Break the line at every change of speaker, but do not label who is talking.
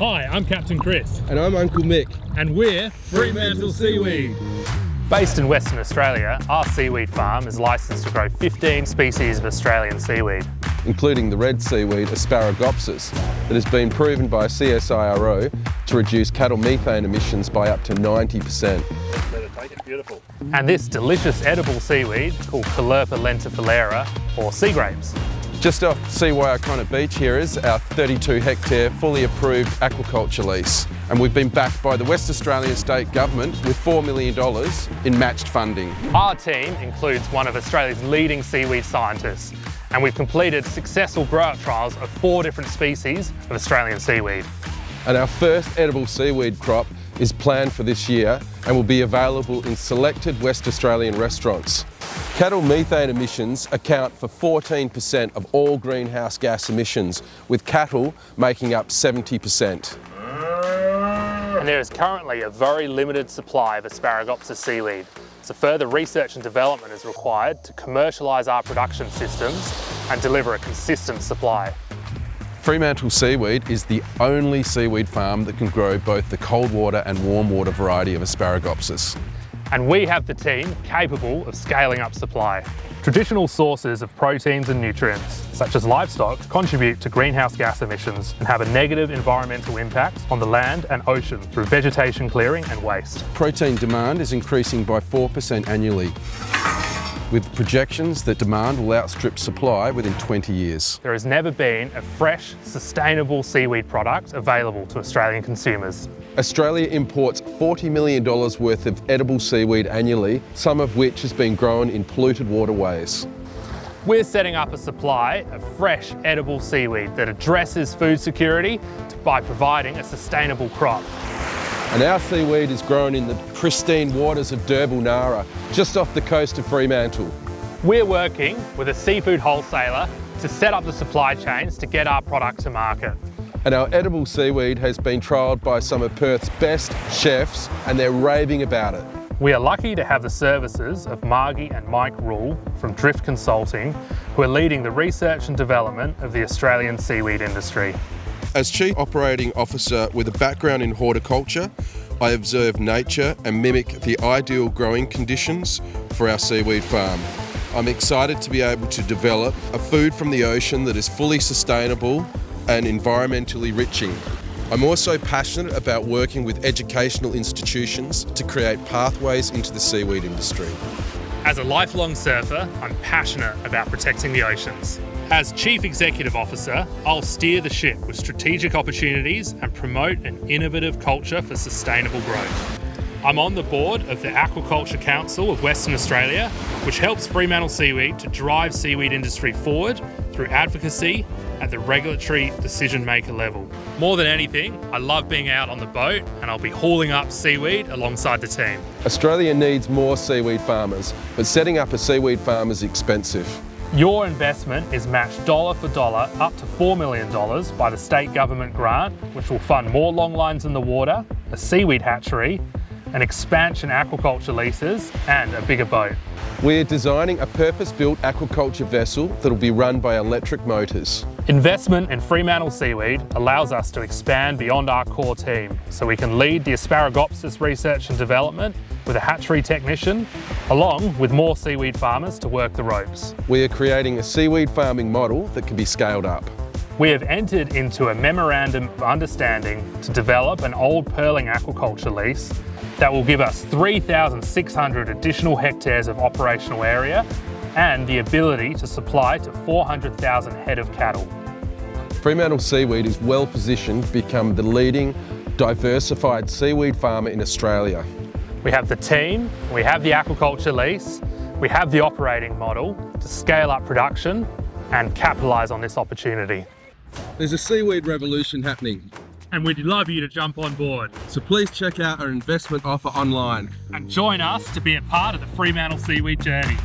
Hi, I'm Captain Chris.
And I'm Uncle Mick.
And we're Fremantle Seaweed.
Based in Western Australia, our seaweed farm is licensed to grow 15 species of Australian seaweed,
including the red seaweed Asparagopsis, that has been proven by CSIRO to reduce cattle methane emissions by up to 90%.
Beautiful. And this delicious edible seaweed called Caulerpa lentifoliaria, or sea grapes.
Just off Seaway Beach here is our 32-hectare fully approved aquaculture lease, and we've been backed by the West Australian State Government with $4 million in matched funding.
Our team includes one of Australia's leading seaweed scientists, and we've completed successful grow-out trials of 4 different species of Australian seaweed.
And our first edible seaweed crop is planned for this year and will be available in selected West Australian restaurants. Cattle methane emissions account for 14% of all greenhouse gas emissions, with cattle making up 70%.
And there is currently a very limited supply of Asparagopsis seaweed, so further research and development is required to commercialise our production systems and deliver a consistent supply.
Fremantle Seaweed is the only seaweed farm that can grow both the cold water and warm water variety of Asparagopsis.
And we have the team capable of scaling up supply. Traditional sources of proteins and nutrients, such as livestock, contribute to greenhouse gas emissions and have a negative environmental impact on the land and ocean through vegetation clearing and waste.
Protein demand is increasing by 4% annually, with projections that demand will outstrip supply within 20 years.
There has never been a fresh, sustainable seaweed product available to Australian consumers.
Australia imports $40 million worth of edible seaweed annually, some of which has been grown in polluted waterways.
We're setting up a supply of fresh, edible seaweed that addresses food security by providing a sustainable crop.
And our seaweed is grown in the pristine waters of Birchal, Nara, just off the coast of Fremantle.
We're working with a seafood wholesaler to set up the supply chains to get our product to market.
And our edible seaweed has been trialled by some of Perth's best chefs, and they're raving about it.
We are lucky to have the services of Margie and Mike Rule from Drift Consulting, who are leading the research and development of the Australian seaweed industry.
As Chief Operating Officer with a background in horticulture, I observe nature and mimic the ideal growing conditions for our seaweed farm. I'm excited to be able to develop a food from the ocean that is fully sustainable and environmentally enriching. I'm also passionate about working with educational institutions to create pathways into the seaweed industry.
As a lifelong surfer, I'm passionate about protecting the oceans. As Chief Executive Officer, I'll steer the ship with strategic opportunities and promote an innovative culture for sustainable growth. I'm on the board of the Aquaculture Council of Western Australia, which helps Fremantle Seaweed to drive seaweed industry forward through advocacy at the regulatory decision-maker level. More than anything, I love being out on the boat, and I'll be hauling up seaweed alongside the team. Australia
needs more seaweed farmers, but setting up a seaweed farm is expensive.
Your investment is matched dollar for dollar up to $4 million by the state government grant, which will fund more long lines in the water, a seaweed hatchery, an expansion aquaculture leases, and a bigger boat.
We're designing a purpose-built aquaculture vessel that will be run by electric motors.
Investment in Fremantle Seaweed allows us to expand beyond our core team, so we can lead the Asparagopsis research and development with a hatchery technician, along with more seaweed farmers to work the ropes.
We are creating a seaweed farming model that can be scaled up.
We have entered into a memorandum of understanding to develop an old pearling aquaculture lease that will give us 3,600 additional hectares of operational area and the ability to supply to 400,000 head of cattle.
Fremantle Seaweed is well positioned to become the leading diversified seaweed farmer in Australia.
We have the team, we have the aquaculture lease, we have the operating model to scale up production and capitalise on this opportunity.
There's a seaweed revolution happening,
and we'd love you to jump on board.
so please check out our investment offer online
And join us to be a part of the Fremantle Seaweed journey.